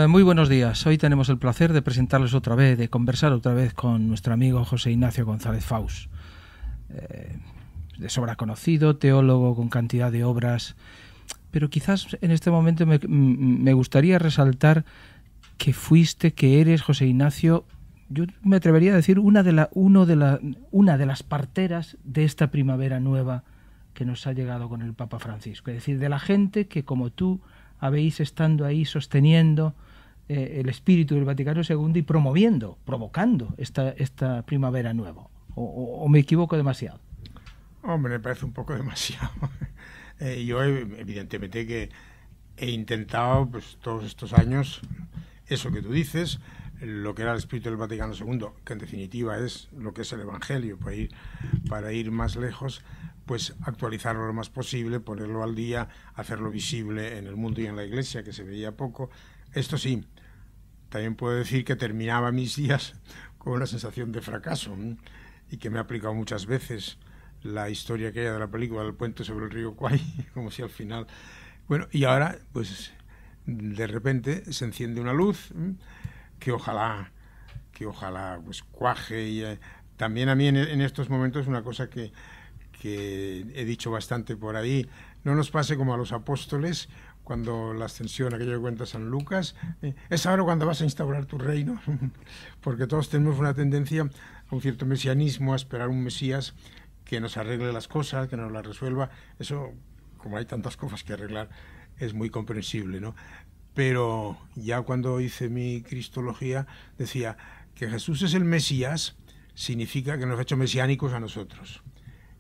Muy buenos días. Hoy tenemos el placer de presentarles otra vez, de conversar otra vez con nuestro amigo José Ignacio González Faus. De sobra conocido, teólogo con cantidad de obras, pero quizás en este momento me gustaría resaltar que eres, José Ignacio, yo me atrevería a decir, una de las parteras de esta primavera nueva que nos ha llegado con el Papa Francisco. Es decir, de la gente que, como tú, habéis estando ahí sosteniendo el espíritu del Vaticano II y provocando esta primavera nueva. ¿O me equivoco demasiado? Hombre, me parece un poco demasiado. Yo, evidentemente, que he intentado, pues, todos estos años, eso que tú dices, lo que era el espíritu del Vaticano II, que en definitiva es lo que es el Evangelio, para ir más lejos, pues actualizarlo lo más posible, ponerlo al día, hacerlo visible en el mundo y en la Iglesia, que se veía poco. Esto sí, también puedo decir que terminaba mis días con una sensación de fracaso, y que me ha aplicado muchas veces la historia aquella de la película del puente sobre el río Kwai, como si al final... Bueno, y ahora, pues, de repente se enciende una luz que ojalá pues cuaje. Y también a mí en estos momentos una cosa que he dicho bastante por ahí, no nos pase como a los apóstoles cuando la ascensión, aquello que cuenta San Lucas, es ahora cuando vas a instaurar tu reino, porque todos tenemos una tendencia a un cierto mesianismo, a esperar un Mesías que nos arregle las cosas, que nos las resuelva. Eso, como hay tantas cosas que arreglar, es muy comprensible, ¿no? Pero ya cuando hice mi cristología decía que Jesús es el Mesías, significa que nos ha hecho mesiánicos a nosotros.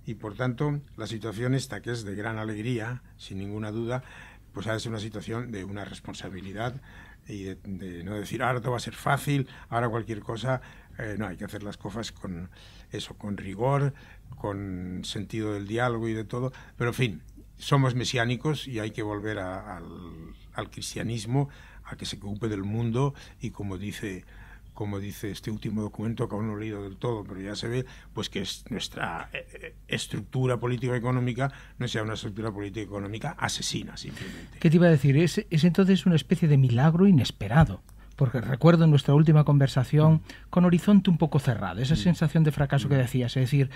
Y por tanto, la situación esta, que es de gran alegría, sin ninguna duda, pues ha de ser una situación de una responsabilidad y de no decir, ahora todo va a ser fácil, ahora cualquier cosa. No, hay que hacer las cosas con rigor, con sentido del diálogo y de todo. Pero en fin, somos mesiánicos y hay que volver al cristianismo, a que se ocupe del mundo y como dice este último documento, que aún no he leído del todo, pero ya se ve, pues que nuestra estructura político-económica no sea una estructura político-económica asesina, simplemente. ¿Qué te iba a decir? Es entonces una especie de milagro inesperado, porque recuerdo en nuestra última conversación con horizonte un poco cerrado, esa sensación de fracaso que decías, es decir,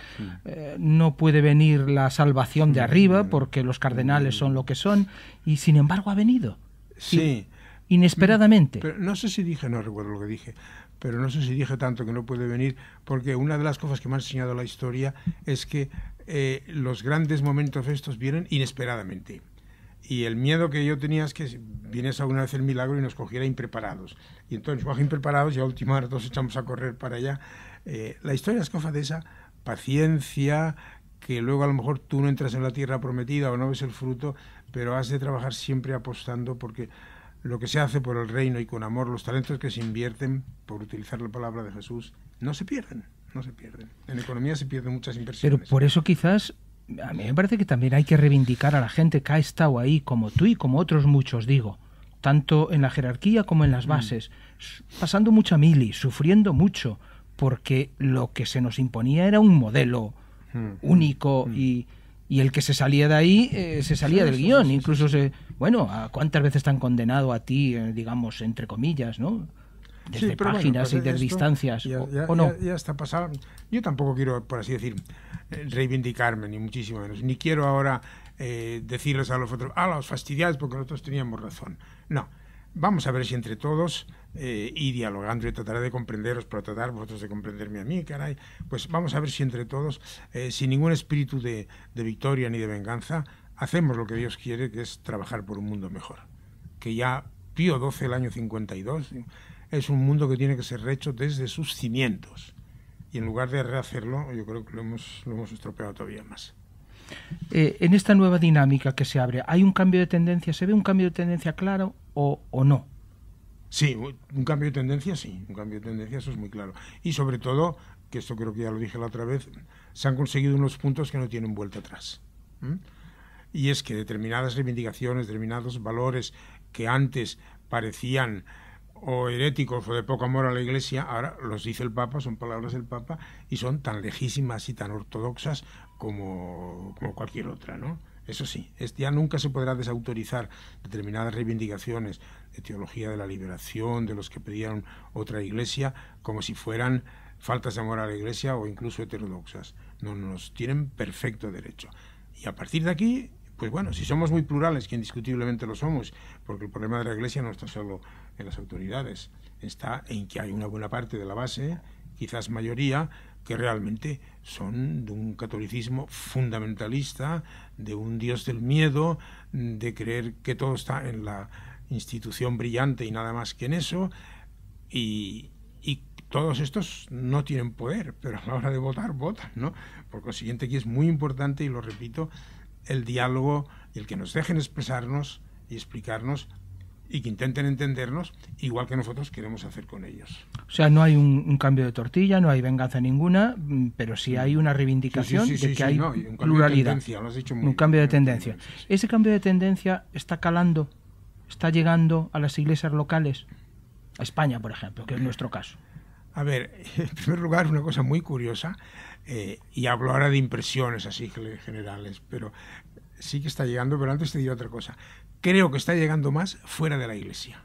no puede venir la salvación de arriba porque los cardenales son lo que son, y sin embargo ha venido. Sí. Inesperadamente. Pero no sé si dije, no recuerdo lo que dije, pero no sé si dije tanto que no puede venir, porque una de las cosas que me ha enseñado la historia es que los grandes momentos estos vienen inesperadamente. Y el miedo que yo tenía es que viniese alguna vez el milagro y nos cogiera impreparados. Y entonces, coge impreparados y a última hora todos echamos a correr para allá. La historia es cosa de esa paciencia, que luego a lo mejor tú no entras en la tierra prometida o no ves el fruto, pero has de trabajar siempre apostando, porque lo que se hace por el reino y con amor, los talentos que se invierten, por utilizar la palabra de Jesús, no se pierden. En economía se pierden muchas inversiones. Pero por eso quizás, a mí me parece que también hay que reivindicar a la gente que ha estado ahí, como tú y como otros muchos, digo, tanto en la jerarquía como en las bases, pasando mucha mili, sufriendo mucho, porque lo que se nos imponía era un modelo único y el que se salía de ahí se salía del guión. Incluso bueno, ¿a cuántas veces te han condenado a ti, digamos, entre comillas, ¿no? Desde páginas y de distancias, ¿o no? Ya está pasado. Yo tampoco quiero, por así decir, reivindicarme, ni muchísimo menos. Ni quiero ahora decirles a los otros, los fastidiados porque nosotros teníamos razón. No. Vamos a ver si entre todos, y dialogando, y trataré de comprenderos, pero tratar vosotros de comprenderme a mí, caray, pues vamos a ver si entre todos, sin ningún espíritu de victoria ni de venganza, hacemos lo que Dios quiere, que es trabajar por un mundo mejor. Que ya Pío XII, el año 52, es un mundo que tiene que ser rehecho desde sus cimientos. Y en lugar de rehacerlo, yo creo que lo hemos estropeado todavía más. En esta nueva dinámica que se abre, ¿hay un cambio de tendencia? ¿Se ve un cambio de tendencia claro o no? Sí, un cambio de tendencia, sí. Un cambio de tendencia, eso es muy claro. Y sobre todo, que esto creo que ya lo dije la otra vez, se han conseguido unos puntos que no tienen vuelta atrás. Y es que determinadas reivindicaciones, determinados valores que antes parecían o heréticos o de poco amor a la Iglesia, ahora los dice el Papa, son palabras del Papa, y son tan lejísimas y tan ortodoxas como cualquier otra, ¿no? Eso sí, ya nunca se podrá desautorizar determinadas reivindicaciones de teología de la liberación, de los que pedían otra iglesia, como si fueran faltas de amor a la iglesia o incluso heterodoxas. No, nos tienen perfecto derecho. Y a partir de aquí, pues bueno, si somos muy plurales, que indiscutiblemente lo somos, porque el problema de la iglesia no está solo en las autoridades, está en que hay una buena parte de la base, quizás mayoría, que realmente son de un catolicismo fundamentalista, de un Dios del miedo, de creer que todo está en la institución brillante y nada más que en eso, y todos estos no tienen poder, pero a la hora de votar, votan, ¿no? Por consiguiente, aquí es muy importante, y lo repito, el diálogo y el que nos dejen expresarnos y explicarnos y que intenten entendernos igual que nosotros queremos hacer con ellos. O sea, no hay un cambio de tortilla, no hay venganza ninguna, pero sí hay una reivindicación de que hay pluralidad. Un cambio de tendencia. ¿Ese cambio de tendencia está calando, está llegando a las iglesias locales? A España, por ejemplo, que es nuestro caso. A ver, en primer lugar, una cosa muy curiosa, y hablo ahora de impresiones así generales, pero sí que está llegando, pero antes te digo otra cosa. Creo que está llegando más fuera de la iglesia.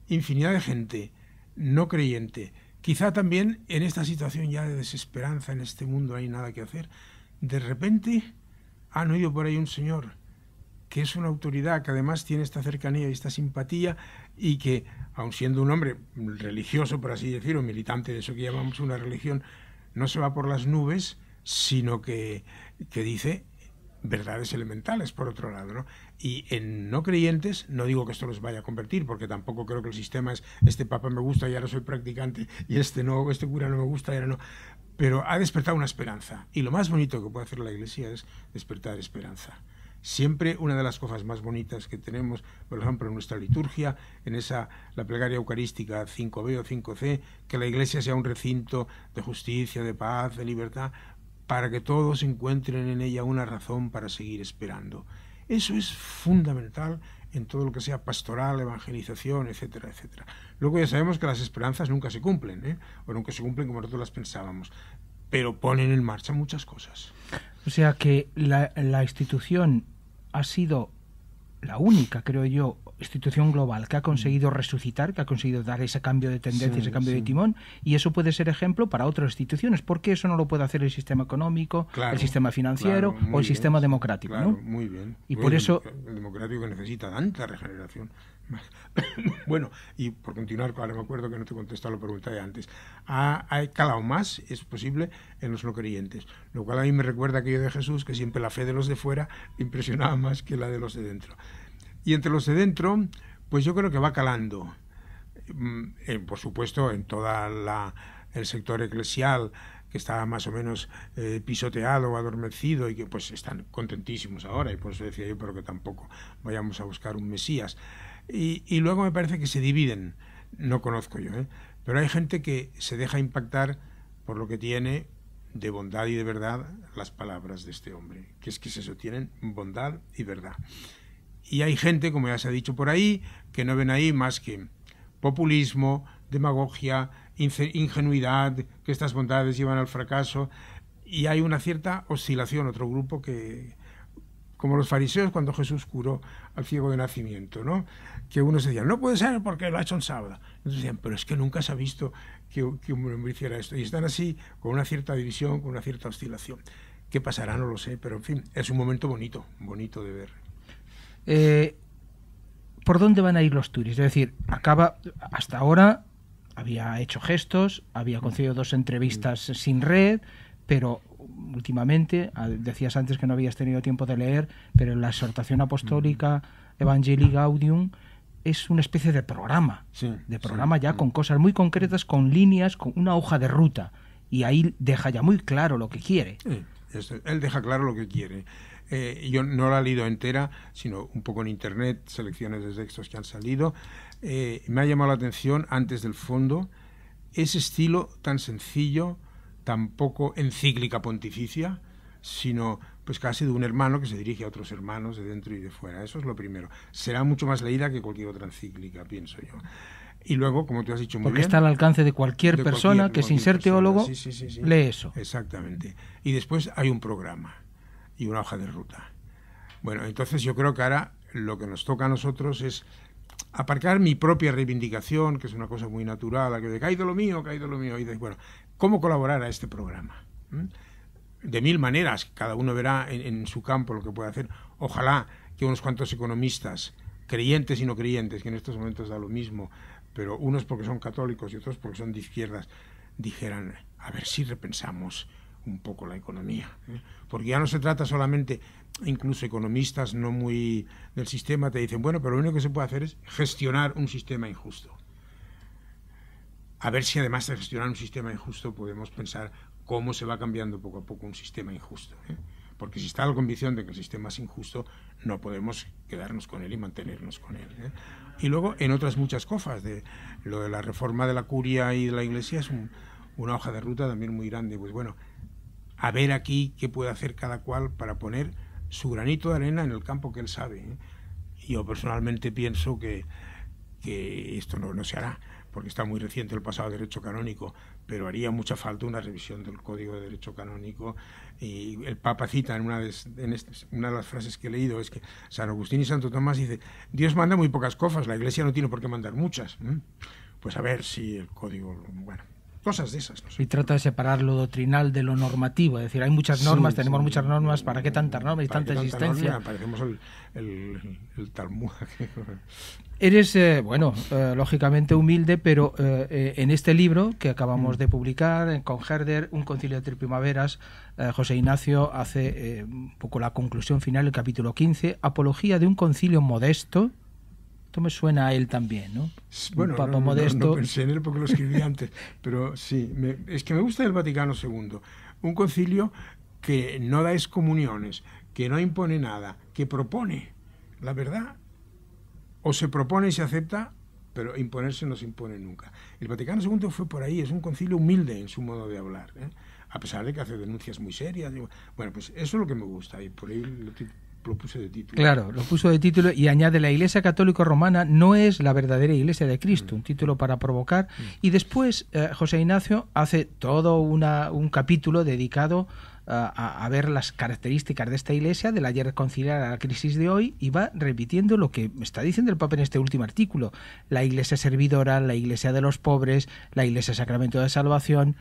Infinidad de gente no creyente, quizá también en esta situación ya de desesperanza, en este mundo no hay nada que hacer, de repente han oído por ahí un señor que es una autoridad, que además tiene esta cercanía y esta simpatía, y que, aun siendo un hombre religioso, por así decirlo, militante de eso que llamamos una religión, no se va por las nubes, sino que dice verdades elementales, por otro lado, ¿no? Y en no creyentes, no digo que esto los vaya a convertir, porque tampoco creo que el sistema es, este papa me gusta y ahora soy practicante, y este no, este cura no me gusta y ahora no, pero ha despertado una esperanza, y lo más bonito que puede hacer la Iglesia es despertar esperanza. Siempre una de las cosas más bonitas que tenemos, por ejemplo, en nuestra liturgia, en la plegaria eucarística 5b o 5c, que la Iglesia sea un recinto de justicia, de paz, de libertad, para que todos encuentren en ella una razón para seguir esperando. Eso es fundamental en todo lo que sea pastoral, evangelización, etcétera, etcétera. Luego ya sabemos que las esperanzas nunca se cumplen, o nunca se cumplen como nosotros las pensábamos, pero ponen en marcha muchas cosas. O sea que la institución ha sido la única, creo yo, institución global que ha conseguido resucitar, que ha conseguido dar ese cambio de tendencia, ese cambio de timón, y eso puede ser ejemplo para otras instituciones. ¿Por qué eso no lo puede hacer el sistema económico, el sistema financiero o el sistema democrático? Claro, ¿no? Muy bien. Y por eso el democrático que necesita tanta regeneración. Bueno, y por continuar, ahora me acuerdo que no te contesté la pregunta de antes, ha calado más, es posible, en los no creyentes, lo cual a mí me recuerda aquello de Jesús, que siempre la fe de los de fuera impresionaba más que la de los de dentro. Y entre los de dentro, pues yo creo que va calando, por supuesto, en toda el sector eclesial, que está más o menos pisoteado o adormecido, y que pues están contentísimos ahora, y por eso decía yo, pero que tampoco vayamos a buscar un Mesías. Y luego me parece que se dividen, no conozco yo, pero hay gente que se deja impactar por lo que tiene de bondad y de verdad las palabras de este hombre, que es eso, tienen bondad y verdad. Y hay gente, como ya se ha dicho por ahí, que no ven ahí más que populismo, demagogia, ingenuidad, que estas bondades llevan al fracaso, y hay una cierta oscilación, otro grupo que, como los fariseos cuando Jesús curó al ciego de nacimiento, ¿no? Que unos decían, no puede ser porque lo ha hecho en sábado. Entonces decían, pero es que nunca se ha visto que un hombre hiciera esto. Y están así, con una cierta división, con una cierta oscilación. ¿Qué pasará? No lo sé, pero en fin, es un momento bonito de ver. ¿Por dónde van a ir los turis? Es decir, hasta ahora había hecho gestos, había concedido 2 entrevistas sin red, pero últimamente, decías antes que no habías tenido tiempo de leer, pero la exhortación apostólica Evangelii Gaudium es una especie de programa, con cosas muy concretas, con líneas, con una hoja de ruta, y ahí deja ya muy claro lo que quiere. Él deja claro lo que quiere. Yo no la he leído entera, sino un poco en internet, selecciones de textos que han salido. Me ha llamado la atención, antes del fondo, ese estilo tan sencillo, tan poco encíclica pontificia, sino pues casi de un hermano que se dirige a otros hermanos de dentro y de fuera. Eso es lo primero. Será mucho más leída que cualquier otra encíclica, pienso yo. Y luego, como tú has dicho muy bien... Porque está al alcance de cualquier persona que sin ser teólogo lee eso. Exactamente. Y después hay un programa y una hoja de ruta. Bueno, entonces yo creo que ahora lo que nos toca a nosotros es aparcar mi propia reivindicación, que es una cosa muy natural, que de caído lo mío, y de, bueno, ¿cómo colaborar a este programa? De mil maneras, cada uno verá en su campo lo que puede hacer. Ojalá que unos cuantos economistas, creyentes y no creyentes, que en estos momentos da lo mismo, pero unos porque son católicos y otros porque son de izquierdas, dijeran, a ver si repensamos un poco la economía, porque ya no se trata solamente, incluso economistas no muy del sistema te dicen, bueno, pero lo único que se puede hacer es gestionar un sistema injusto. A ver si además de gestionar un sistema injusto podemos pensar cómo se va cambiando poco a poco un sistema injusto, porque si está la convicción de que el sistema es injusto, no podemos quedarnos con él y mantenernos con él. Y luego en otras muchas cosas, lo de la reforma de la curia y de la iglesia es una hoja de ruta también muy grande. Pues bueno, a ver aquí qué puede hacer cada cual para poner su granito de arena en el campo que él sabe. Yo personalmente pienso que esto no se hará, porque está muy reciente el pasado derecho canónico, pero haría mucha falta una revisión del Código de Derecho Canónico. Y el Papa cita en una de las frases que he leído, es que San Agustín y Santo Tomás dice, Dios manda muy pocas cosas, la Iglesia no tiene por qué mandar muchas. Pues a ver si el Código, bueno, cosas de esas. No sé. Y trata de separar lo doctrinal de lo normativo, es decir, hay muchas normas, tenemos muchas normas, ¿para qué tantas normas y tanta existencia? Parecemos el Talmud. Eres, lógicamente humilde, pero en este libro que acabamos de publicar, con Herder, Un concilio de 3 primaveras, José Ignacio hace un poco la conclusión final, el capítulo 15, Apología de un concilio modesto. Esto me suena a él también, ¿no? Bueno, un papa modesto. No pensé en él porque lo escribí antes, pero sí, es que me gusta el Vaticano II. Un concilio que no da excomuniones, que no impone nada, que propone la verdad. O se propone y se acepta, pero imponerse no se impone nunca. El Vaticano II fue por ahí, es un concilio humilde en su modo de hablar, a pesar de que hace denuncias muy serias. Bueno, pues eso es lo que me gusta y por ahí lo puse de título. Claro, lo puso de título y añade, la Iglesia Católica Romana no es la verdadera Iglesia de Cristo, un título para provocar. Y después José Ignacio hace todo un capítulo dedicado a ver las características de esta Iglesia, del ayer conciliar a la crisis de hoy, y va repitiendo lo que está diciendo el Papa en este último artículo: la Iglesia servidora, la Iglesia de los pobres, la Iglesia sacramento de salvación.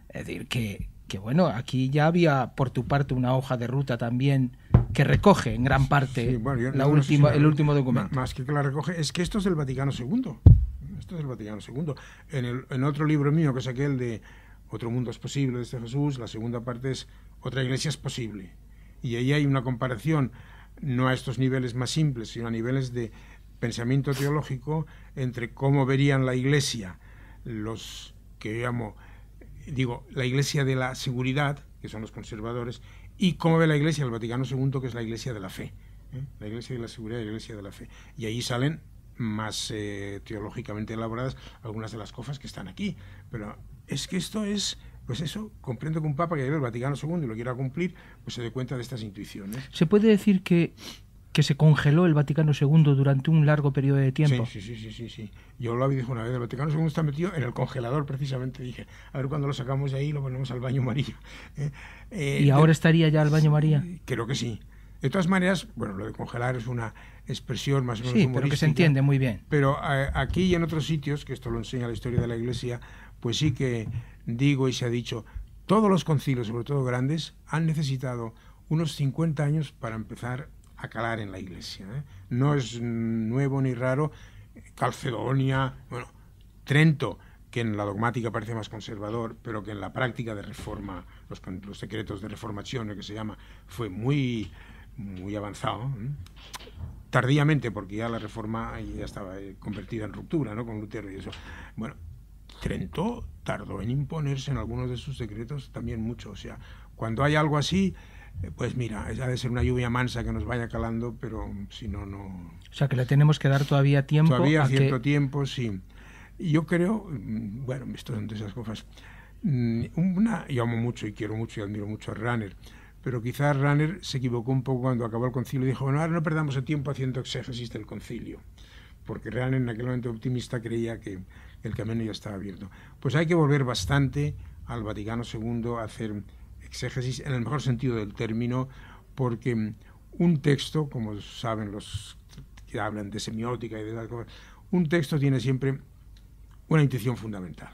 Es decir, que bueno, aquí ya había por tu parte una hoja de ruta también que recoge en gran parte el último documento. Más que la recoge, es que esto es del Vaticano II. Esto es del Vaticano II. En otro libro mío que saqué, el de Otro mundo es posible, desde Jesús, la segunda parte es Otra iglesia es posible. Y ahí hay una comparación, no a estos niveles más simples, sino a niveles de pensamiento teológico, entre cómo verían la iglesia los que llamo, la iglesia de la seguridad, que son los conservadores, y cómo ve la iglesia del Vaticano II, que es la iglesia de la fe, la iglesia de la seguridad y la iglesia de la fe. Y ahí salen más teológicamente elaboradas algunas de las cosas que están aquí. Pero es que esto es, pues eso, comprendo que un papa que lleve el Vaticano II y lo quiera cumplir, pues se dé cuenta de estas intuiciones. ¿Se puede decir que se congeló el Vaticano II durante un largo periodo de tiempo? Sí. Yo lo dije una vez, el Vaticano II está metido en el congelador, precisamente. Dije, a ver cuando lo sacamos de ahí lo ponemos al baño María. ¿Y ahora estaría ya el baño María? Creo que sí. De todas maneras, bueno, lo de congelar es una expresión más o menos humorística. Pero que se entiende muy bien. Pero aquí y en otros sitios, que esto lo enseña la historia de la Iglesia, pues sí que digo y se ha dicho, todos los concilios, sobre todo grandes, han necesitado unos 50 años para empezar a calar en la Iglesia. No es nuevo ni raro. Calcedonia, Trento, que en la dogmática parece más conservador, pero que en la práctica de reforma, los secretos de reformación, que se llama, fue muy avanzado. Tardíamente, porque ya la reforma ya estaba convertida en ruptura, ¿no?, con Lutero y eso. Bueno, Trento tardó en imponerse en algunos de sus decretos también mucho. O sea, cuando hay algo así, pues mira, ha de ser una lluvia mansa que nos vaya calando, pero si no, no... O sea, que le tenemos que dar todavía tiempo. Todavía cierto tiempo, sí. Y yo creo, bueno, esto son de esas cosas. Yo amo mucho y quiero mucho y admiro mucho a Rahner, pero quizás Rahner se equivocó un poco cuando acabó el concilio y dijo, bueno, ahora no perdamos el tiempo haciendo exégesis del concilio, porque Rahner en aquel momento optimista creía que el camino ya estaba abierto. Pues hay que volver bastante al Vaticano II a hacer exégesis en el mejor sentido del término, porque un texto, como saben los que hablan de semiótica y de tal cosa, un texto tiene siempre una intención fundamental.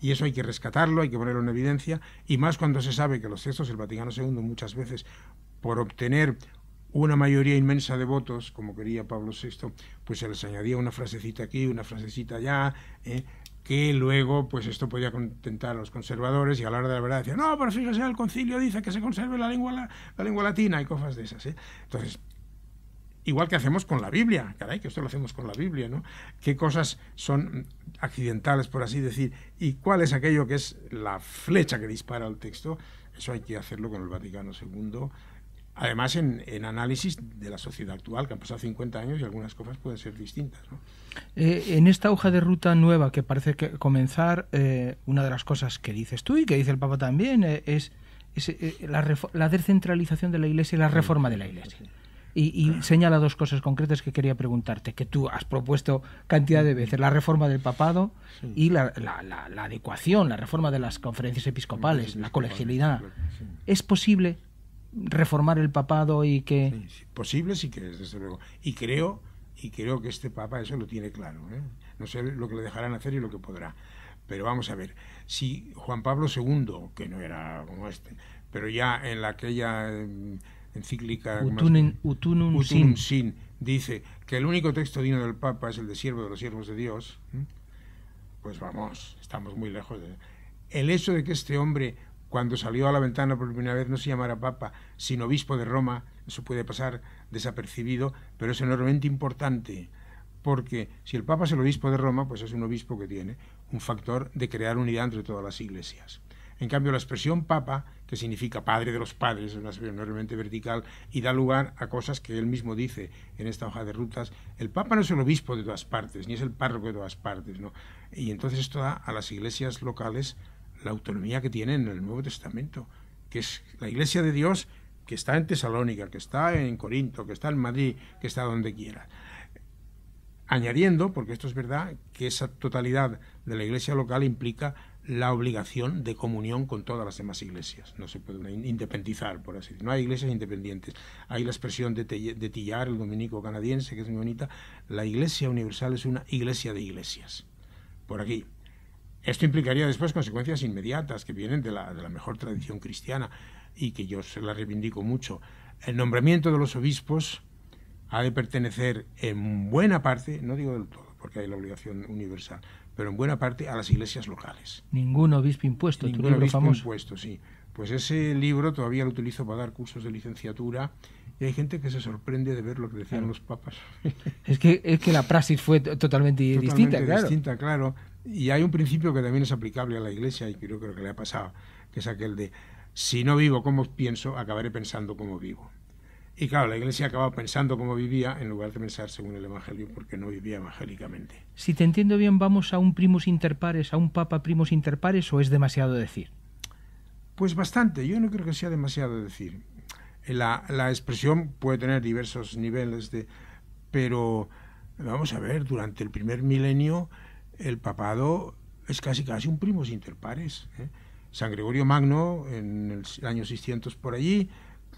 Y eso hay que rescatarlo, hay que ponerlo en evidencia, y más cuando se sabe que los textos del Vaticano II muchas veces, por obtener una mayoría inmensa de votos, como quería Pablo VI, pues se les añadía una frasecita aquí, una frasecita allá, que luego pues esto podía contentar a los conservadores, y a la hora de la verdad decían, no, pero fíjese, el concilio dice que se conserve la lengua latina y cosas de esas. Entonces, igual que hacemos con la Biblia, caray, que esto lo hacemos con la Biblia, ¿no? ¿Qué cosas son accidentales, por así decir? ¿Y cuál es aquello que es la flecha que dispara el texto? Eso hay que hacerlo con el Vaticano II. Además, en análisis de la sociedad actual, que han pasado 50 años y algunas cosas pueden ser distintas, ¿no? En esta hoja de ruta nueva que parece que comenzar, una de las cosas que dices tú y que dice el Papa también es la descentralización de la Iglesia y la reforma de la Iglesia. Y señala dos cosas concretas que quería preguntarte, que tú has propuesto cantidad de veces: la reforma del papado y la adecuación, la reforma de las conferencias episcopales, la colegialidad. ¿Es posible reformar el papado y que...? Sí, posible sí que es, desde luego. Y creo que este Papa eso lo tiene claro, ¿eh? No sé lo que le dejarán hacer y lo que podrá. Pero vamos a ver, si Juan Pablo II, que no era como este, pero ya en aquella encíclica Utunum Sin dice que el único texto digno del Papa es el de siervo de los siervos de Dios, pues vamos, estamos muy lejos de... El hecho de que este hombre, cuando salió a la ventana por primera vez, no se llamara Papa, sino obispo de Roma, eso puede pasar desapercibido, pero es enormemente importante, porque si el Papa es el obispo de Roma, pues es un obispo que tiene un factor de crear unidad entre todas las iglesias. En cambio, la expresión Papa, que significa padre de los padres, es una expresión enormemente vertical y da lugar a cosas que él mismo dice en esta hoja de rutas. El Papa no es el obispo de todas partes, ni es el párroco de todas partes, ¿no? Y entonces esto da a las iglesias locales la autonomía que tienen en el Nuevo Testamento, que es la Iglesia de Dios, que está en Tesalónica, que está en Corinto, que está en Madrid, que está donde quiera. Añadiendo, porque esto es verdad, que esa totalidad de la iglesia local implica la obligación de comunión con todas las demás iglesias. No se puede independizar, por así decirlo. No hay iglesias independientes. Hay la expresión de Tillar, el dominico canadiense, que es muy bonita. La Iglesia Universal es una iglesia de iglesias. Por aquí. Esto implicaría después consecuencias inmediatas que vienen de la mejor tradición cristiana y que yo se la reivindico mucho. El nombramiento de los obispos ha de pertenecer en buena parte, no digo del todo, porque hay la obligación universal, pero en buena parte a las iglesias locales. Ningún obispo impuesto, Ningún obispo impuesto, sí. Pues ese libro todavía lo utilizo para dar cursos de licenciatura y hay gente que se sorprende de ver lo que decían los papas. Es que la praxis fue totalmente distinta, claro. Distinta, claro. Y hay un principio que también es aplicable a la iglesia y creo que le ha pasado, que es aquel de: si no vivo como pienso, acabaré pensando como vivo. Y claro, la iglesia acababa pensando como vivía en lugar de pensar según el Evangelio, porque no vivía evangélicamente. Si te entiendo bien, ¿vamos a un primus inter pares, a un papa primus inter pares, o es demasiado decir? Pues bastante, yo no creo que sea demasiado decir. La expresión puede tener diversos niveles, pero vamos a ver, durante el primer milenio el papado es casi un primus inter pares, ¿eh? San Gregorio Magno, en el año 600 por allí,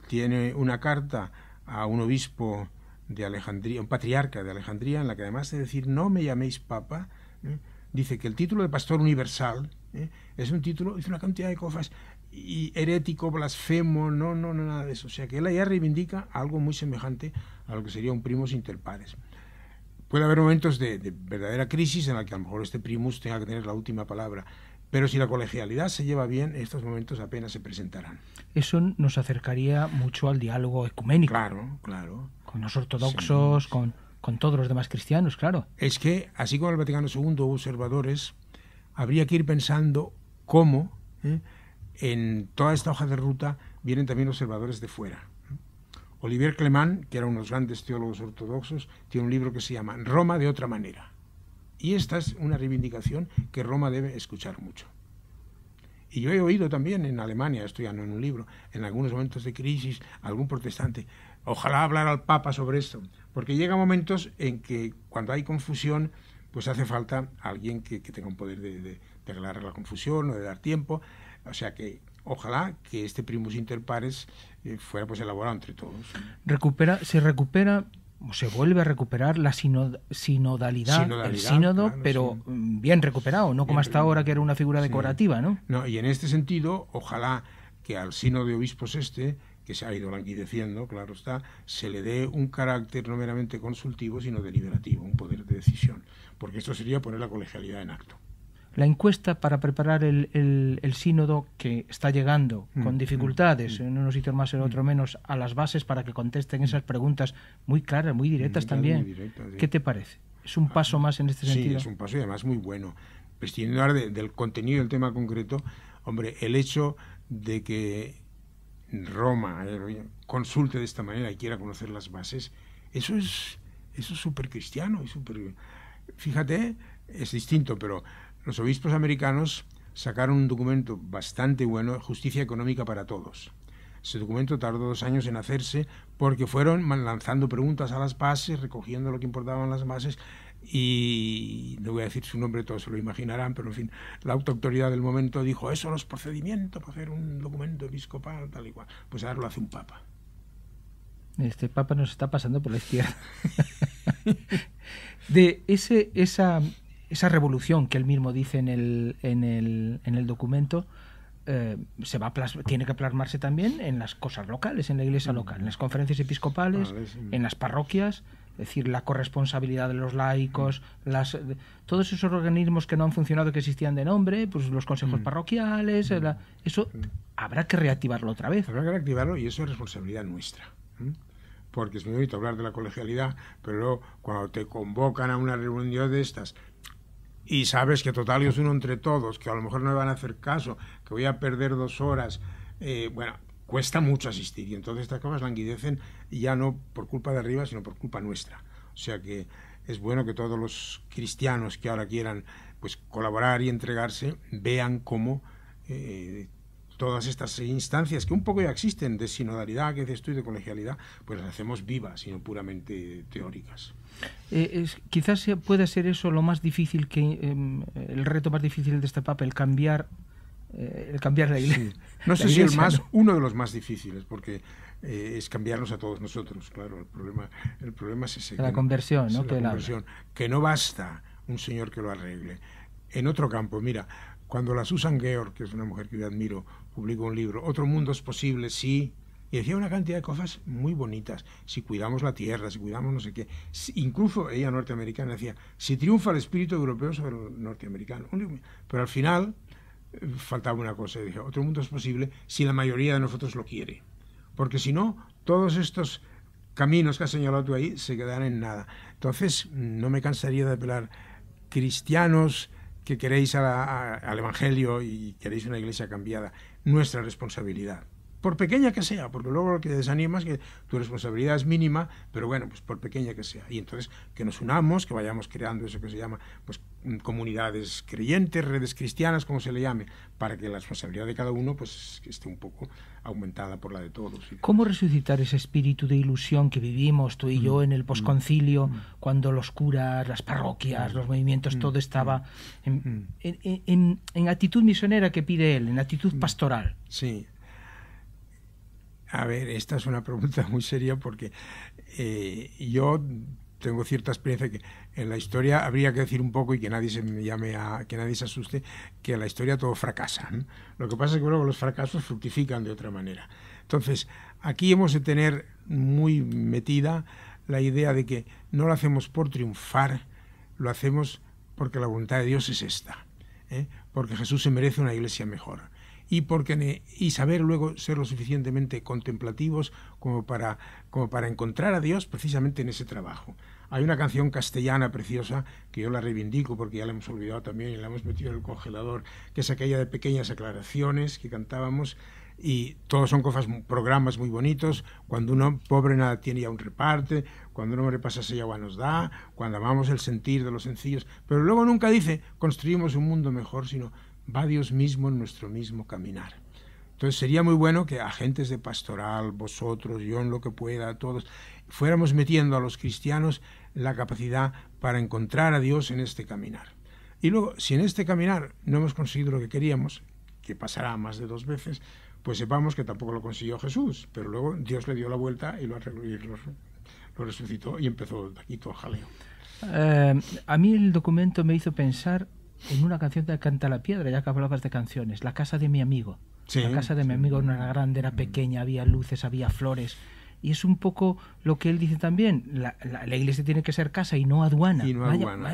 tiene una carta a un obispo de Alejandría, un patriarca de Alejandría, en la que además de decir no me llaméis papa, dice que el título de pastor universal es un título, dice una cantidad de cosas, y herético, blasfemo, no, nada de eso. O sea que él ya reivindica algo muy semejante a lo que sería un primus inter pares. Puede haber momentos de verdadera crisis en la que a lo mejor este primus tenga que tener la última palabra. Pero si la colegialidad se lleva bien, estos momentos apenas se presentarán. Eso nos acercaría mucho al diálogo ecuménico. Claro. Con los ortodoxos, sí. con todos los demás cristianos, claro. Es que, así como el Vaticano II hubo observadores, habría que ir pensando cómo en toda esta hoja de ruta vienen también observadores de fuera. Olivier Clement, que era uno de los grandes teólogos ortodoxos, tiene un libro que se llama Roma de otra manera. Y esta es una reivindicación que Roma debe escuchar mucho. Y yo he oído también en Alemania, esto ya no en un libro, en algunos momentos de crisis, algún protestante, ojalá hablar al Papa sobre esto, porque llega momentos en que cuando hay confusión, pues hace falta alguien que tenga un poder de aclarar la confusión o de dar tiempo. O sea que ojalá que este primus inter pares fuera pues elaborado entre todos. Se recupera o se vuelve a recuperar la sinodalidad, el sínodo, claro, pero sí, bien recuperado, no como hasta ahora que era una figura decorativa, ¿no? No, y en este sentido, ojalá que al sínodo de obispos que se ha ido languideciendo, claro está, se le dé un carácter no meramente consultivo, sino deliberativo, un poder de decisión, porque esto sería poner la colegialidad en acto. La encuesta para preparar el sínodo, que está llegando con dificultades, en unos sitios más, en otros menos, a las bases para que contesten esas preguntas muy claras, muy directas también. Muy directas, sí. ¿Qué te parece? ¿Es un paso más en este sentido? Sí, es un paso y además muy bueno. Prescindiendo ahora del contenido del tema concreto, hombre, el hecho de que Roma consulte de esta manera y quiera conocer las bases, eso es súper cristiano y súper... Fíjate, es distinto, pero los obispos americanos sacaron un documento bastante bueno, Justicia Económica para Todos. Ese documento tardó 2 años en hacerse porque fueron lanzando preguntas a las bases, recogiendo lo que importaban las bases, y no voy a decir su nombre, todos se lo imaginarán, pero en fin, la autoridad del momento dijo, eso no es procedimiento para hacer un documento episcopal, tal y cual. Pues ahora lo hace un papa. Este papa nos está pasando por la izquierda. De esa revolución que él mismo dice en el documento, tiene que plasmarse también en las cosas locales, en la iglesia local, en las conferencias episcopales, en las parroquias, es decir, la corresponsabilidad de los laicos, todos esos organismos que no han funcionado, que existían de nombre, pues los consejos parroquiales, eso habrá que reactivarlo otra vez. Habrá que reactivarlo, y eso es responsabilidad nuestra. Porque es muy bonito hablar de la colegialidad, pero luego cuando te convocan a una reunión de estas y sabes que total es uno entre todos, que a lo mejor no me van a hacer caso, que voy a perder 2 horas, bueno, cuesta mucho asistir, y entonces estas cosas languidecen, ya no por culpa de arriba, sino por culpa nuestra. O sea que es bueno que todos los cristianos que ahora quieran pues colaborar y entregarse vean cómo todas estas instancias que un poco ya existen de sinodalidad, que dices tú, y de colegialidad, pues las hacemos vivas y no puramente teóricas. Quizás pueda ser eso lo más difícil, el reto más difícil de este Papa, el cambiar la iglesia. Sí. No sé si uno de los más difíciles, porque es cambiarnos a todos nosotros, claro. El problema es ese. La conversión, ¿no? Que no basta un señor que lo arregle. En otro campo, mira, cuando la Susan Georg, que es una mujer que yo admiro, publicó un libro, Otro mundo es posible, sí, y decía una cantidad de cosas muy bonitas, si cuidamos la tierra, si cuidamos no sé qué, incluso ella norteamericana decía, si triunfa el espíritu europeo sobre el norteamericano, pero al final faltaba una cosa, dije, otro mundo es posible si la mayoría de nosotros lo quiere, porque si no, todos estos caminos que has señalado tú ahí se quedarán en nada. Entonces, no me cansaría de apelar, cristianos que queréis al Evangelio y queréis una iglesia cambiada, nuestra responsabilidad, por pequeña que sea, porque luego lo que desanima es que tu responsabilidad es mínima, pero bueno, pues por pequeña que sea, y entonces que nos unamos, que vayamos creando eso que se llama pues comunidades creyentes, redes cristianas, como se le llame, para que la responsabilidad de cada uno pues esté un poco aumentada por la de todos. ¿Cómo resucitar ese espíritu de ilusión que vivimos tú y yo en el posconcilio, cuando los curas, las parroquias, los movimientos, todo estaba en actitud misionera que pide él, en actitud pastoral? Sí. A ver, esta es una pregunta muy seria porque yo tengo cierta experiencia que en la historia habría que decir un poco, y que nadie que nadie se asuste, que en la historia todo fracasa, ¿no? Lo que pasa es que luego los fracasos fructifican de otra manera. Entonces, aquí hemos de tener muy metida la idea de que no lo hacemos por triunfar, lo hacemos porque la voluntad de Dios es esta, porque Jesús se merece una iglesia mejor. Y saber luego ser lo suficientemente contemplativos como para encontrar a Dios precisamente en ese trabajo. Hay una canción castellana preciosa que yo la reivindico porque ya la hemos olvidado también y la hemos metido en el congelador, que es aquella de Pequeñas aclaraciones que cantábamos, y todos son programas muy bonitos. Cuando uno pobre nada tiene, ya un reparte; cuando un hombre pasa y agua nos da; cuando amamos el sentir de los sencillos. Pero luego nunca dice construimos un mundo mejor, sino va Dios mismo en nuestro mismo caminar. Entonces sería muy bueno que agentes de pastoral, vosotros, yo en lo que pueda, todos, fuéramos metiendo a los cristianos la capacidad para encontrar a Dios en este caminar. Y luego, si en este caminar no hemos conseguido lo que queríamos, que pasará más de 2 veces, pues sepamos que tampoco lo consiguió Jesús, pero luego Dios le dio la vuelta y lo resucitó y empezó de aquí todo el jaleo. A mí el documento me hizo pensar en una canción de Canta la Piedra, ya que hablabas de canciones, La casa de mi amigo. Sí, la casa de mi amigo no era grande, era pequeña, había luces, había flores. Y es un poco lo que él dice también, la iglesia tiene que ser casa y no aduana. Y no aduana.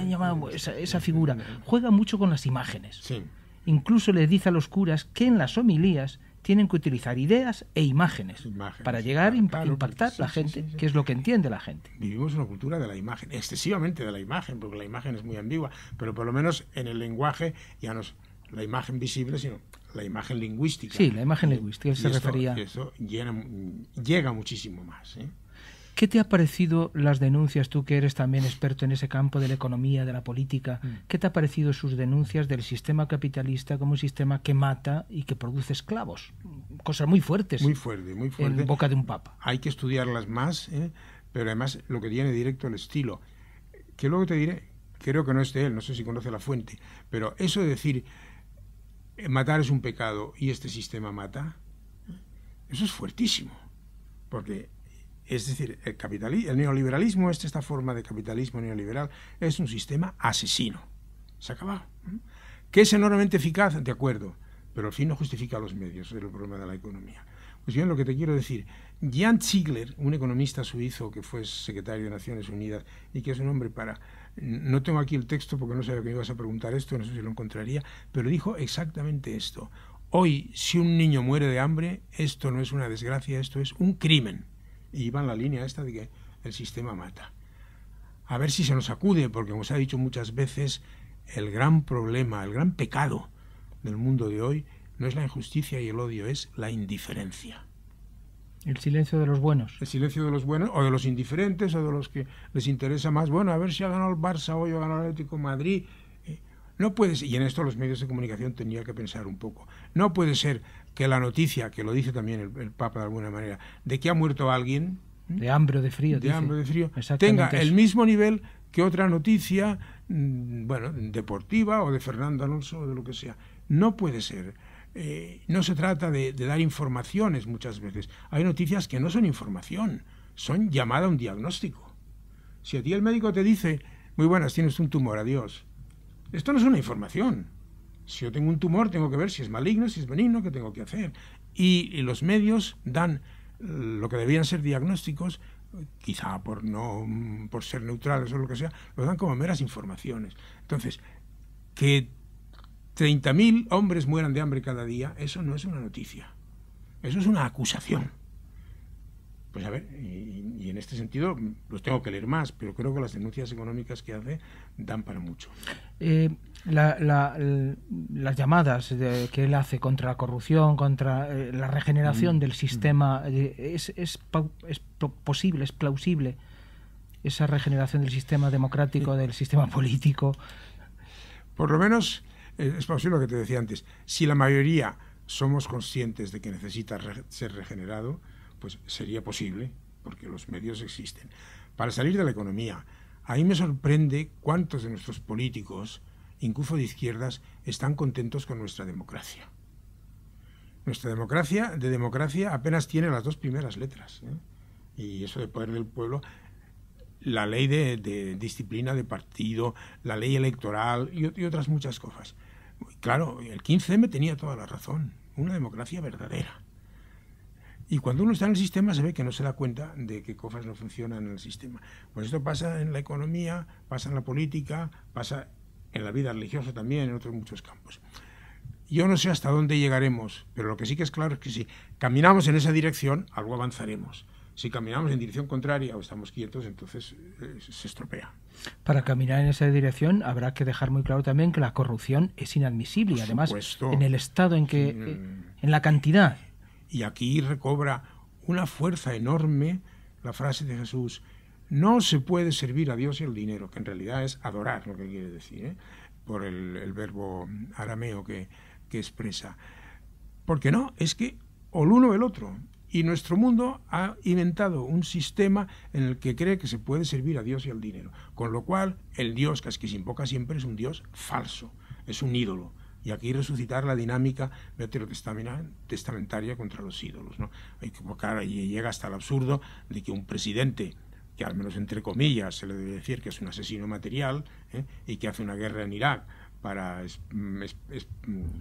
Esa figura. Juega mucho con las imágenes. Sí. Incluso le dice a los curas que en las homilías tienen que utilizar ideas e imágenes para llegar a impactar a la gente, que es lo que entiende la gente. Vivimos una cultura de la imagen, excesivamente de la imagen, porque la imagen es muy ambigua, pero por lo menos en el lenguaje ya no es la imagen visible, sino la imagen lingüística. Sí, la imagen lingüística, él se refería. Eso llega muchísimo más, ¿eh? ¿Qué te ha parecido las denuncias, tú que eres también experto en ese campo de la economía, de la política? ¿Qué te ha parecido sus denuncias del sistema capitalista como un sistema que mata y que produce esclavos? Cosas muy fuertes. Muy fuerte. En boca de un papa. Hay que estudiarlas más, pero además lo que tiene directo el estilo. Que luego te diré, creo que no es de él, no sé si conoce la fuente, pero eso de decir matar es un pecado y este sistema mata, eso es fuertísimo, porque es decir, el neoliberalismo, esta forma de capitalismo neoliberal, es un sistema asesino. Se ha acabado. ¿Que es enormemente eficaz? De acuerdo, pero al fin no justifica los medios, es el problema de la economía. Pues bien, lo que te quiero decir, Jan Ziegler, un economista suizo que fue secretario de Naciones Unidas y que es un hombre no tengo aquí el texto porque no sabía que me ibas a preguntar esto, no sé si lo encontraría, pero dijo exactamente esto. Hoy, si un niño muere de hambre, esto no es una desgracia, esto es un crimen. Y va en la línea esta de que el sistema mata. A ver si se nos acude, porque como se ha dicho muchas veces, el gran problema, el gran pecado del mundo de hoy no es la injusticia y el odio, es la indiferencia. El silencio de los buenos. El silencio de los buenos, o de los indiferentes, o de los que les interesa más, bueno, a ver si ha ganado el Barça hoy o ha ganado el Atlético de Madrid. No puede ser, y en esto los medios de comunicación tenían que pensar un poco. No puede ser que la noticia, que lo dice también el Papa de alguna manera, de que ha muerto alguien, de hambre o de frío, tenga el mismo nivel que otra noticia, deportiva o de Fernando Alonso o de lo que sea. No puede ser. No se trata de dar informaciones muchas veces. Hay noticias que no son información, son llamada a un diagnóstico. Si a ti el médico te dice, muy buenas, tienes un tumor, adiós. Esto no es una información. Si yo tengo un tumor, tengo que ver si es maligno, si es benigno, qué tengo que hacer. Y los medios dan lo que debían ser diagnósticos, quizá por ser neutrales o lo que sea, lo dan como meras informaciones. Entonces, que 30.000 hombres mueran de hambre cada día, eso no es una noticia. Eso es una acusación. Pues a ver, y en este sentido los tengo que leer más, pero creo que las denuncias económicas que hace dan para mucho. Las llamadas que él hace contra la corrupción, contra la regeneración del sistema, ¿es posible, es plausible esa regeneración del sistema democrático, del sistema político? Por lo menos es plausible lo que te decía antes. Si la mayoría somos conscientes de que necesita ser regenerado, pues sería posible, porque los medios existen. Para salir de la economía, a mí me sorprende cuántos de nuestros políticos, incluso de izquierdas, están contentos con nuestra democracia. Nuestra democracia apenas tiene las 2 primeras letras, y eso de poder del pueblo, la ley de disciplina de partido, la ley electoral y otras muchas cosas. Claro, el 15M tenía toda la razón, una democracia verdadera. Y cuando uno está en el sistema se ve que no se da cuenta de que cosas no funcionan en el sistema. Pues esto pasa en la economía, pasa en la política, pasa en la vida religiosa también, en otros muchos campos. Yo no sé hasta dónde llegaremos, pero lo que sí que es claro es que si caminamos en esa dirección, algo avanzaremos. Si caminamos en dirección contraria o estamos quietos, entonces se estropea. Para caminar en esa dirección habrá que dejar muy claro también que la corrupción es inadmisible, y además en el estado en que en la cantidad. Y aquí recobra una fuerza enorme la frase de Jesús: no se puede servir a Dios y el dinero, que en realidad es adorar, lo que quiere decir, por el verbo arameo que expresa. Porque no, es que o el uno o el otro. Y nuestro mundo ha inventado un sistema en el que cree que se puede servir a Dios y al dinero. Con lo cual, el Dios que se invoca siempre es un Dios falso, es un ídolo. y aquí resucitar la dinámica veterotestamentaria contra los ídolos, ¿no? Y llega hasta el absurdo de que un presidente, que al menos entre comillas se le debe decir que es un asesino material, y que hace una guerra en Irak para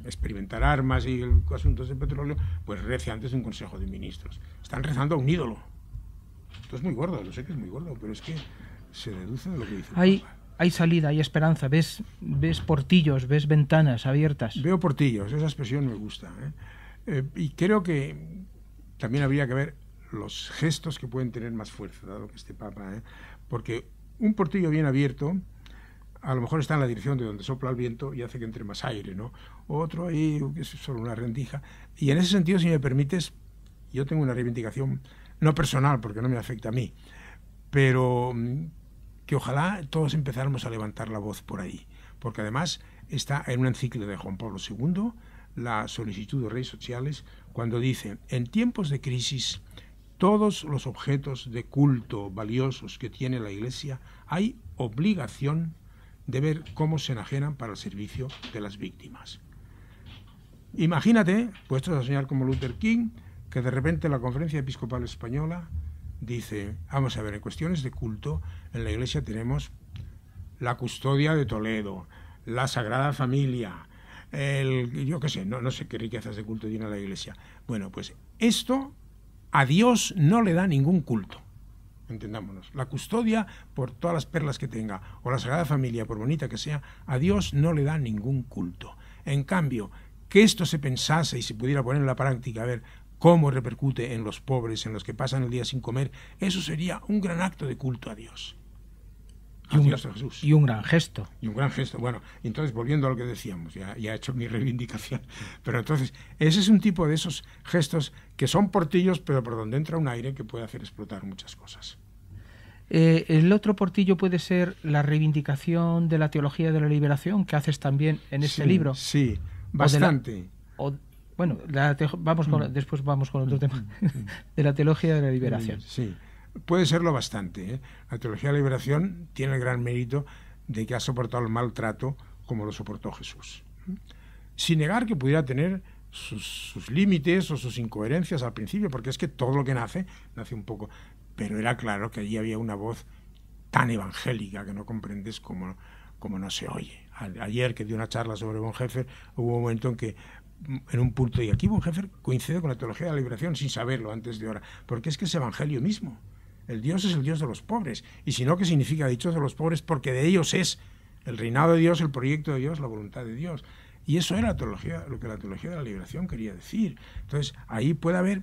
experimentar armas y asuntos de petróleo, pues rece antes de un consejo de ministros. Están rezando a un ídolo. Esto es muy gordo, lo sé que es muy gordo, pero es que se deduce de lo que dice. Hay salida, hay esperanza, ves portillos, ves ventanas abiertas. Veo portillos, esa expresión me gusta, y creo que también habría que ver los gestos que pueden tener más fuerza, dado que este Papa, porque un portillo bien abierto a lo mejor está en la dirección de donde sopla el viento y hace que entre más aire, ¿no? Otro ahí, que es solo una rendija. Y en ese sentido, si me permites, yo tengo una reivindicación, no personal, porque no me afecta a mí, pero que ojalá todos empezáramos a levantar la voz por ahí, porque además está en una encíclica de Juan Pablo II, la solicitud de Reyes Sociales, cuando dice: en tiempos de crisis, todos los objetos de culto valiosos que tiene la Iglesia, hay obligación de ver cómo se enajenan para el servicio de las víctimas. Imagínate, puestos a soñar como Luther King, que de repente la Conferencia Episcopal Española dice: vamos a ver, en cuestiones de culto, en la Iglesia tenemos la custodia de Toledo, la Sagrada Familia, yo qué sé, no sé qué riquezas de culto tiene la Iglesia. Bueno, pues esto a Dios no le da ningún culto. Entendámonos, la custodia, por todas las perlas que tenga, o la Sagrada Familia, por bonita que sea, a Dios no le da ningún culto. En cambio, que esto se pensase y se pudiera poner en la práctica, a ver cómo repercute en los pobres, en los que pasan el día sin comer, eso sería un gran acto de culto a Dios. A Jesús. Y un gran gesto. Y un gran gesto. Bueno, entonces, volviendo a lo que decíamos, ya he hecho mi reivindicación, pero entonces, ese es un tipo de esos gestos que son portillos, pero por donde entra un aire que puede hacer explotar muchas cosas. El otro portillo puede ser la reivindicación de la teología de la liberación, que haces también en este libro. Sí, bastante. Bueno, después vamos con otro tema, de la teología de la liberación. Sí, puede serlo bastante. La teología de la liberación tiene el gran mérito de que ha soportado el maltrato como lo soportó Jesús. Sin negar que pudiera tener sus límites o sus incoherencias al principio, porque es que todo lo que nace un poco. Pero era claro que allí había una voz tan evangélica que no comprendes como no se oye. Ayer, que dio una charla sobre Bonhoeffer, hubo un momento en que, en un punto, y aquí Bonhoeffer coincide con la teología de la liberación sin saberlo antes de ahora, porque es que es evangelio mismo. El Dios es el Dios de los pobres, y si no, ¿qué significa dichos de los pobres? Porque de ellos es el reinado de Dios, el proyecto de Dios, la voluntad de Dios. Y eso era lo que la teología de la liberación quería decir. Entonces, ahí puede haber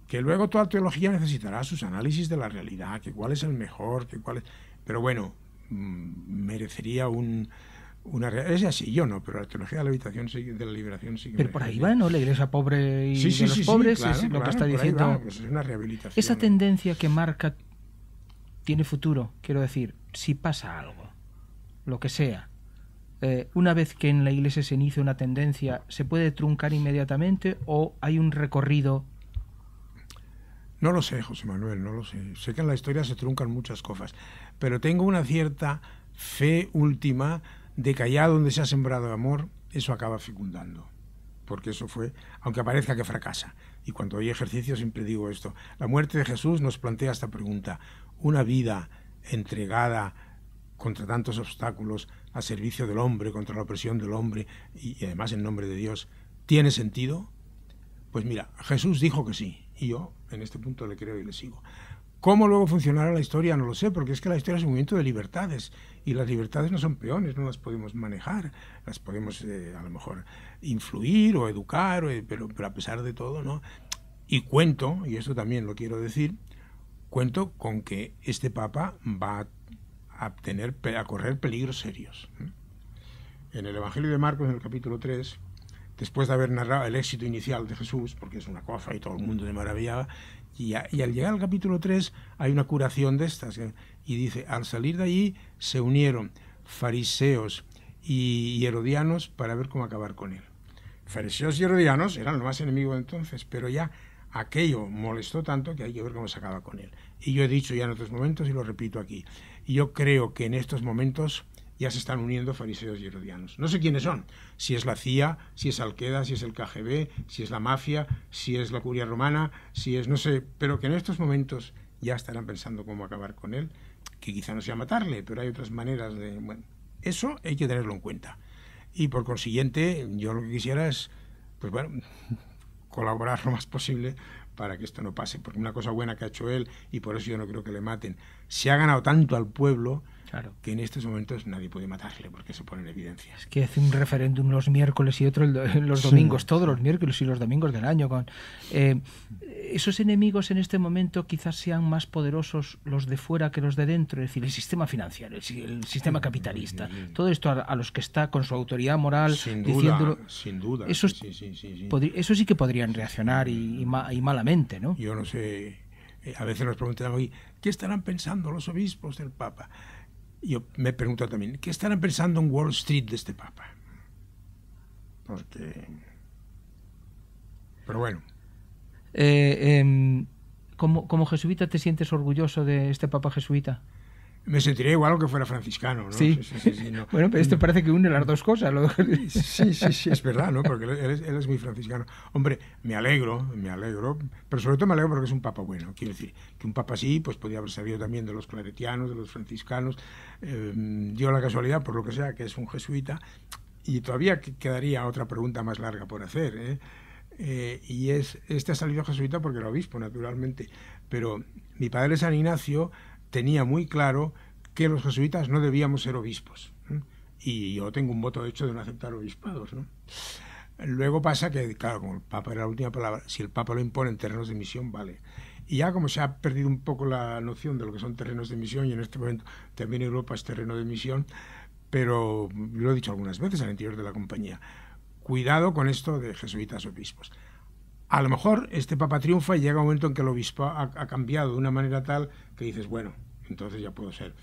que luego toda teología necesitará sus análisis de la realidad, que cuál es el mejor, que cuál es... Pero bueno, merecería una... Es así, yo no, pero la teología de la liberación sí que... Pero por ahí va, ¿no? La iglesia pobre y de los pobres, claro, es lo que está diciendo. Pues es una rehabilitación. Esa tendencia que marca tiene futuro, quiero decir, si pasa algo, lo que sea, una vez que en la iglesia se inicia una tendencia, ¿se puede truncar inmediatamente o hay un recorrido? No lo sé, José Manuel, no lo sé. Sé que en la historia se truncan muchas cosas, pero tengo una cierta fe última de que allá donde se ha sembrado amor, eso acaba fecundando. Porque eso fue, aunque parezca que fracasa. Y cuando hay ejercicio siempre digo esto. La muerte de Jesús nos plantea esta pregunta. ¿Una vida entregada contra tantos obstáculos a servicio del hombre, contra la opresión del hombre y además en nombre de Dios, tiene sentido? Pues mira, Jesús dijo que sí. Y yo en este punto le creo y le sigo. ¿Cómo luego funcionará la historia? No lo sé, porque es que la historia es un movimiento de libertades y las libertades no son peones, no las podemos manejar, las podemos a lo mejor influir o educar, pero a pesar de todo, ¿no? Y cuento, y esto también lo quiero decir, cuento con que este Papa va a correr peligros serios. En el Evangelio de Marcos, en el capítulo 3, después de haber narrado el éxito inicial de Jesús, porque es una cosa y todo el mundo se maravillaba, y al llegar al capítulo 3 hay una curación de estas, y dice, al salir de allí se unieron fariseos y herodianos para ver cómo acabar con él. Fariseos y herodianos eran los más enemigos de entonces, pero ya aquello molestó tanto que hay que ver cómo se acaba con él. Y yo he dicho ya en otros momentos y lo repito aquí, yo creo que en estos momentos ya se están uniendo fariseos y herodianos. No sé quiénes son, si es la CIA, si es Al-Qaeda, si es el KGB, si es la mafia, si es la curia romana, si es no sé, pero que en estos momentos ya estarán pensando cómo acabar con él, que quizá no sea matarle, pero hay otras maneras de... Bueno, eso hay que tenerlo en cuenta. Y por consiguiente, yo lo que quisiera es, pues bueno, colaborar lo más posible para que esto no pase, porque una cosa buena que ha hecho él, y por eso yo no creo que le maten, se ha ganado tanto al pueblo, claro, que en estos momentos nadie puede matarle, porque se pone en evidencia. Es que hace un referéndum los miércoles y otro los domingos, sí, todos los miércoles y los domingos del año. Esos enemigos en este momento quizás sean más poderosos los de fuera que los de dentro, es decir, el sistema financiero, el sistema capitalista, todo esto a los que está con su autoridad moral diciéndolo. Sin duda. Eso sí que podrían reaccionar y malamente, ¿no? Yo no sé, a veces nos preguntan hoy, ¿qué estarán pensando los obispos del Papa? Yo me pregunto también, ¿qué estarán pensando en Wall Street de este Papa? Porque... Pero bueno. Como jesuita, ¿te sientes orgulloso de este Papa jesuita? Me sentiría igual que fuera franciscano, ¿no? Sí. No. Bueno, pero esto parece que une las dos cosas. Sí, es verdad, ¿no? Porque él es muy franciscano. Hombre, me alegro, pero sobre todo me alegro porque es un Papa bueno. Quiero decir, que un Papa así, pues podría haber salido también de los claretianos, de los franciscanos. Dio la casualidad, por lo que sea, que es un jesuita. Y todavía quedaría otra pregunta más larga por hacer, y este ha salido jesuita porque era obispo, naturalmente. Pero mi padre San Ignacio tenía muy claro que los jesuitas no debíamos ser obispos, y yo tengo un voto hecho de no aceptar obispados, ¿no? Luego pasa que, claro, como el Papa era la última palabra, si el Papa lo impone en terrenos de misión, vale. Y ya como se ha perdido un poco la noción de lo que son terrenos de misión, y en este momento también Europa es terreno de misión, pero lo he dicho algunas veces al interior de la compañía, cuidado con esto de jesuitas obispos. A lo mejor este Papa triunfa y llega un momento en que el obispo ha cambiado de una manera tal que dices, bueno, entonces ya puedo ser,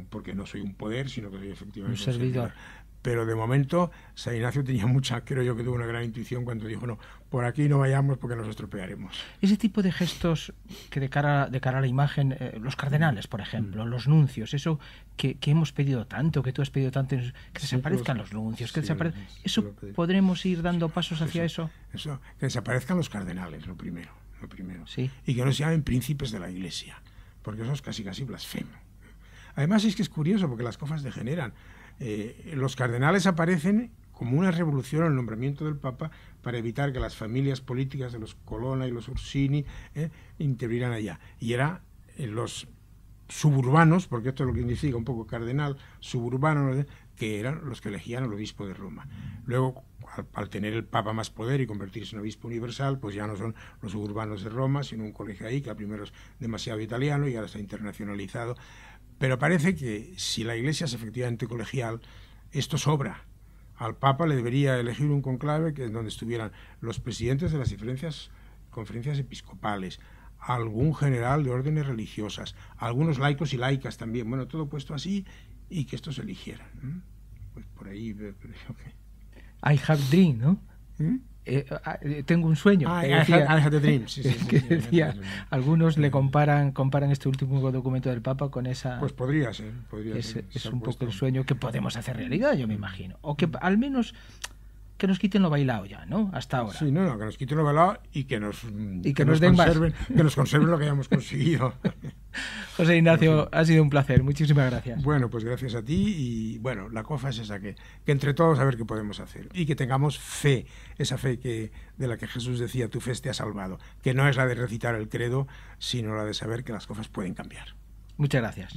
porque no soy un poder, sino que soy efectivamente un servidor. Pero de momento San Ignacio tenía creo yo que tuvo una gran intuición cuando dijo, no, por aquí no vayamos porque nos estropearemos. Ese tipo de gestos que de cara a la imagen, los cardenales, por ejemplo, los nuncios, eso que hemos pedido tanto, que tú has pedido tanto, que desaparezcan los nuncios, que desaparezcan... ¿Eso podremos ir dando pasos hacia eso? Eso, que desaparezcan los cardenales, lo primero. Sí. Y que no se llamen príncipes de la Iglesia, porque eso es casi blasfemo. Además es que es curioso porque las cosas degeneran. Los cardenales aparecen como una revolución en el nombramiento del Papa para evitar que las familias políticas de los Colonna y los Ursini intervinieran allá. Y eran los suburbanos, porque esto es lo que significa un poco cardenal, suburbanos, que eran los que elegían al obispo de Roma. Luego, al tener el Papa más poder y convertirse en obispo universal, pues ya no son los suburbanos de Roma, sino un colegio ahí, que primero es demasiado italiano y ahora está internacionalizado. Pero parece que si la Iglesia es efectivamente colegial, esto sobra. Al Papa le debería elegir un conclave donde estuvieran los presidentes de las diferentes conferencias episcopales, algún general de órdenes religiosas, algunos laicos y laicas también, bueno, todo puesto así, y que estos eligieran. Pues por ahí... I have dream, ¿no? Tengo un sueño. I have the dream. Sí, decía, algunos le comparan este último documento del Papa con esa... Pues podría ser. Es un poco el sueño que podemos hacer realidad, yo me imagino. O que al menos que nos quiten lo bailado ya, ¿no? Hasta ahora. Sí, no, que nos quiten lo bailado y que nos conserven lo que hayamos conseguido. José Ignacio, ha sido un placer. Muchísimas gracias. Bueno, pues gracias a ti y bueno, la cosa es esa, que entre todos a ver qué podemos hacer y que tengamos fe, esa fe de la que Jesús decía, tu fe te ha salvado, que no es la de recitar el credo, sino la de saber que las cosas pueden cambiar. Muchas gracias.